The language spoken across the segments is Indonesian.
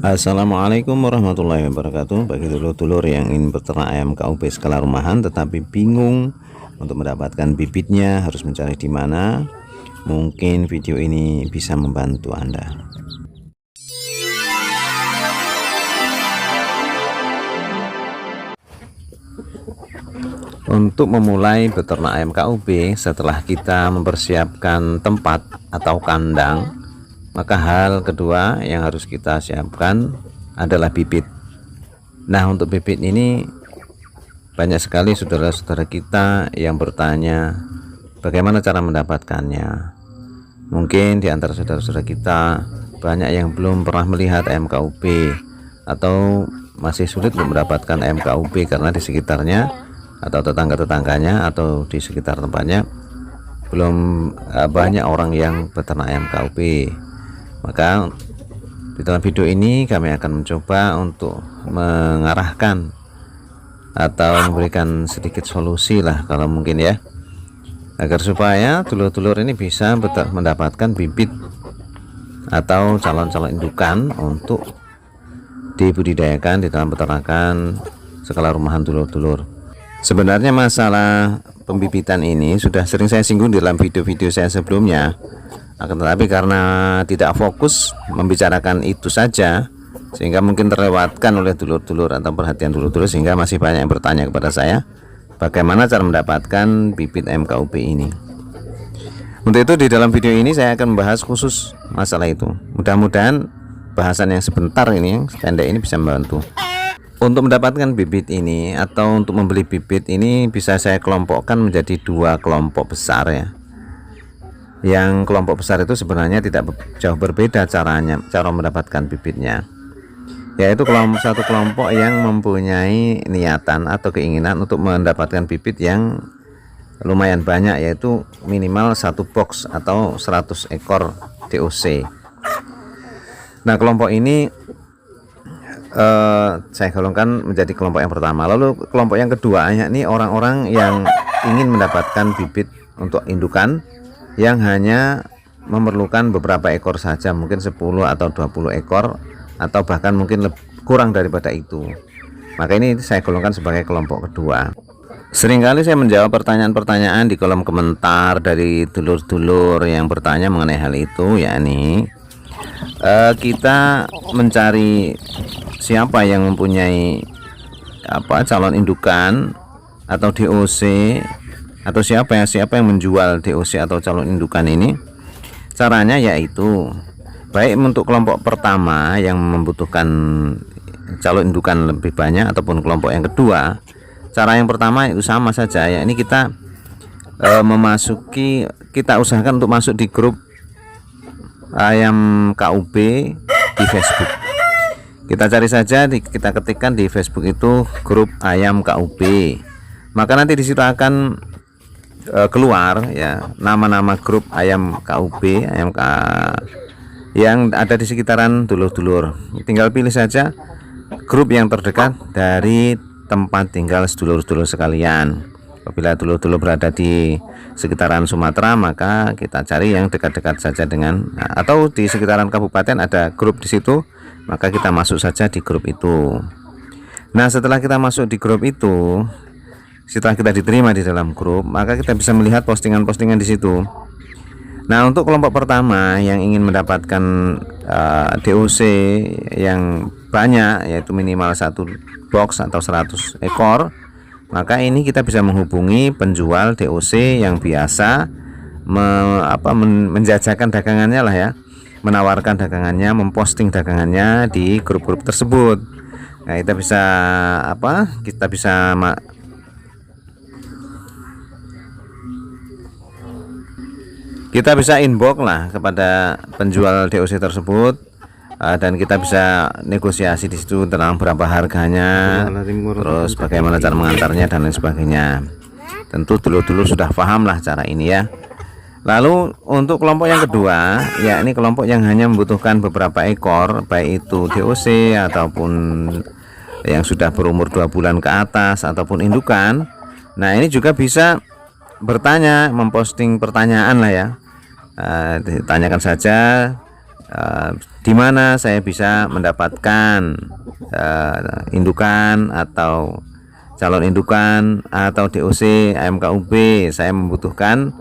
Assalamualaikum warahmatullahi wabarakatuh. Bagi dulur-dulur yang ingin beternak ayam KUB skala rumahan tetapi bingung untuk mendapatkan bibitnya, harus mencari di mana, mungkin video ini bisa membantu Anda. Untuk memulai beternak ayam KUB, setelah kita mempersiapkan tempat atau kandang, maka hal kedua yang harus kita siapkan adalah bibit. Nah, untuk bibit ini banyak sekali saudara-saudara kita yang bertanya bagaimana cara mendapatkannya. Mungkin di antara saudara-saudara kita banyak yang belum pernah melihat ayam KUB atau masih sulit untuk mendapatkan ayam KUB karena di sekitarnya atau tetangga-tetangganya atau di sekitar tempatnya belum banyak orang yang beternak ayam KUB. Maka di dalam video ini kami akan mencoba untuk mengarahkan atau memberikan sedikit solusi lah kalau mungkin ya, agar supaya dulur-dulur ini bisa mendapatkan bibit atau calon-calon indukan untuk dibudidayakan di dalam peternakan skala rumahan dulur-dulur. Sebenarnya masalah pembibitan ini sudah sering saya singgung di dalam video-video saya sebelumnya, akan tetapi karena tidak fokus membicarakan itu saja sehingga mungkin terlewatkan oleh dulur-dulur atau perhatian dulur-dulur, sehingga masih banyak yang bertanya kepada saya bagaimana cara mendapatkan bibit ayam KUB ini. Untuk itu di dalam video ini saya akan membahas khusus masalah itu. Mudah-mudahan bahasan yang sebentar ini, yang pendek ini bisa membantu. Untuk mendapatkan bibit ini atau untuk membeli bibit ini bisa saya kelompokkan menjadi dua kelompok besar ya. Yang kelompok besar itu sebenarnya tidak jauh berbeda cara mendapatkan bibitnya, yaitu satu kelompok yang mempunyai niatan atau keinginan untuk mendapatkan bibit yang lumayan banyak, yaitu minimal satu box atau 100 ekor DOC. Nah, kelompok ini saya golongkan menjadi kelompok yang pertama. Lalu kelompok yang kedua yakni orang-orang yang ingin mendapatkan bibit untuk indukan yang hanya memerlukan beberapa ekor saja, mungkin 10 atau 20 ekor atau bahkan mungkin kurang daripada itu. Maka ini saya golongkan sebagai kelompok kedua. Seringkali saya menjawab pertanyaan-pertanyaan di kolom komentar dari dulur-dulur yang bertanya mengenai hal itu, yakni kita mencari siapa yang mempunyai calon indukan atau DOC, atau siapa yang menjual DOC atau calon indukan ini. Caranya yaitu baik untuk kelompok pertama yang membutuhkan calon indukan lebih banyak ataupun kelompok yang kedua, cara yang pertama itu sama saja, yakni kita kita usahakan untuk masuk di grup ayam KUB di Facebook. Kita cari saja, kita ketikkan di Facebook itu grup ayam KUB, maka nanti di situ akan keluar ya nama-nama grup ayam KUB, yang ada di sekitaran dulur-dulur. Tinggal pilih saja grup yang terdekat dari tempat tinggal sedulur-dulur sekalian. Apabila dulur-dulur berada di sekitaran Sumatera, maka kita cari yang dekat-dekat saja dengan, atau di sekitaran kabupaten ada grup di situ, maka kita masuk saja di grup itu. Nah, setelah kita masuk di grup itu, setelah kita diterima di dalam grup, maka kita bisa melihat postingan-postingan di situ. Nah, untuk kelompok pertama yang ingin mendapatkan DOC yang banyak, yaitu minimal satu box atau 100 ekor, maka ini kita bisa menghubungi penjual DOC yang biasa menjajakan dagangannya lah ya, menawarkan dagangannya, memposting dagangannya di grup-grup tersebut. Nah, kita bisa inbox lah kepada penjual DOC tersebut, dan kita bisa negosiasi di situ tentang berapa harganya, terus bagaimana cara mengantarnya dan lain sebagainya. Tentu dulu sudah paham lah cara ini ya. Lalu untuk kelompok yang kedua, yakni kelompok yang hanya membutuhkan beberapa ekor, baik itu DOC ataupun yang sudah berumur 2 bulan ke atas ataupun indukan. Nah, ini juga bisa bertanya, memposting pertanyaan lah ya. Ditanyakan saja di mana saya bisa mendapatkan indukan atau calon indukan atau DOC ayam KUB. Saya membutuhkan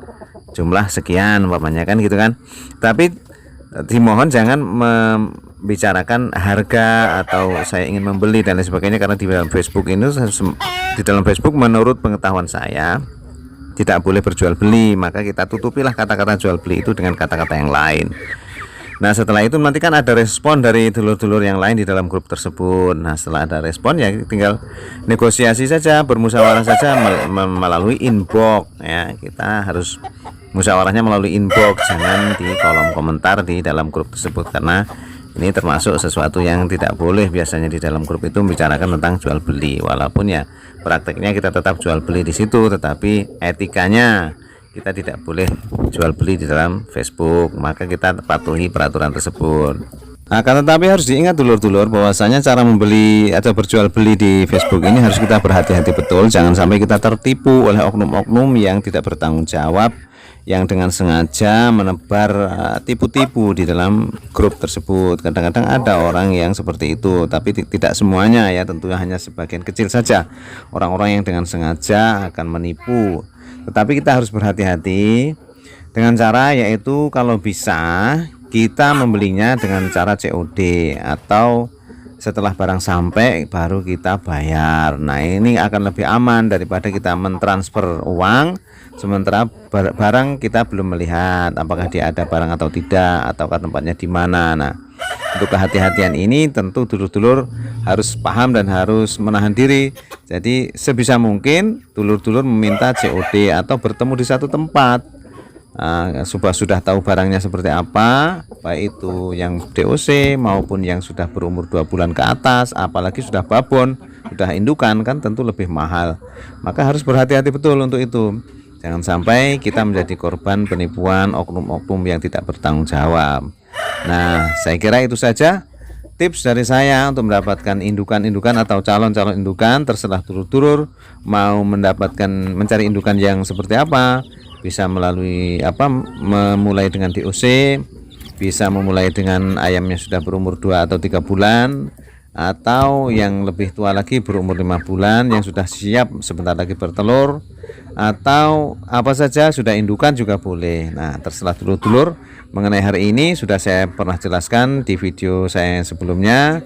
jumlah sekian umpamanya kan gitu kan. Tapi dimohon jangan membicarakan harga atau saya ingin membeli dan lain sebagainya, karena di dalam Facebook ini, di dalam Facebook menurut pengetahuan saya tidak boleh berjual beli. Maka kita tutupilah kata-kata jual beli itu dengan kata-kata yang lain. Nah setelah itu nanti kan ada respon dari dulur-dulur yang lain di dalam grup tersebut. Nah setelah ada respon ya tinggal negosiasi saja, bermusyawarah saja melalui inbox ya. Kita harus musyawarahnya melalui inbox, jangan di kolom komentar di dalam grup tersebut, karena ini termasuk sesuatu yang tidak boleh. Biasanya di dalam grup itu membicarakan tentang jual beli, walaupun ya prakteknya kita tetap jual beli di situ, tetapi etikanya kita tidak boleh jual beli di dalam Facebook. Maka kita patuhi peraturan tersebut. Akan tetapi harus diingat dulur-dulur bahwasanya cara membeli atau berjual beli di Facebook ini harus kita berhati-hati betul. Jangan sampai kita tertipu oleh oknum-oknum yang tidak bertanggung jawab, yang dengan sengaja menebar tipu-tipu di dalam grup tersebut. Kadang-kadang ada orang yang seperti itu, tapi tidak semuanya ya, tentunya hanya sebagian kecil saja orang-orang yang dengan sengaja akan menipu. Tetapi kita harus berhati-hati dengan cara, yaitu kalau bisa kita membelinya dengan cara COD atau setelah barang sampai baru kita bayar. Nah ini akan lebih aman daripada kita mentransfer uang sementara barang kita belum melihat apakah dia ada barang atau tidak, ataukah tempatnya di mana. Nah untuk kehati-hatian ini tentu dulur-dulur harus paham dan harus menahan diri. Jadi sebisa mungkin dulur-dulur meminta COD atau bertemu di satu tempat. Sudah tahu barangnya seperti apa, baik itu yang DOC maupun yang sudah berumur 2 bulan ke atas, apalagi sudah babon, sudah indukan kan tentu lebih mahal. Maka harus berhati-hati betul untuk itu. Jangan sampai kita menjadi korban penipuan oknum-oknum yang tidak bertanggung jawab. Nah saya kira itu saja tips dari saya untuk mendapatkan indukan-indukan atau calon-calon indukan. Terserah dulur-dulur mau mencari indukan yang seperti apa. Bisa melalui memulai dengan DOC, bisa memulai dengan ayam yang sudah berumur 2 atau 3 bulan, atau yang lebih tua lagi berumur 5 bulan yang sudah siap sebentar lagi bertelur, atau apa saja sudah indukan juga boleh. Nah terserah dulur-dulur. Mengenai hari ini sudah saya pernah jelaskan di video saya sebelumnya,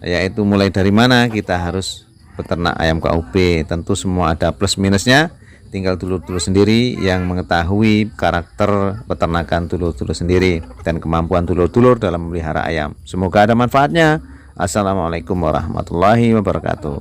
yaitu mulai dari mana kita harus beternak ayam KUB. Tentu semua ada plus minusnya, tinggal dulur-dulur sendiri yang mengetahui karakter peternakan dulur-dulur sendiri dan kemampuan dulur-dulur dalam memelihara ayam. Semoga ada manfaatnya. Assalamualaikum warahmatullahi wabarakatuh.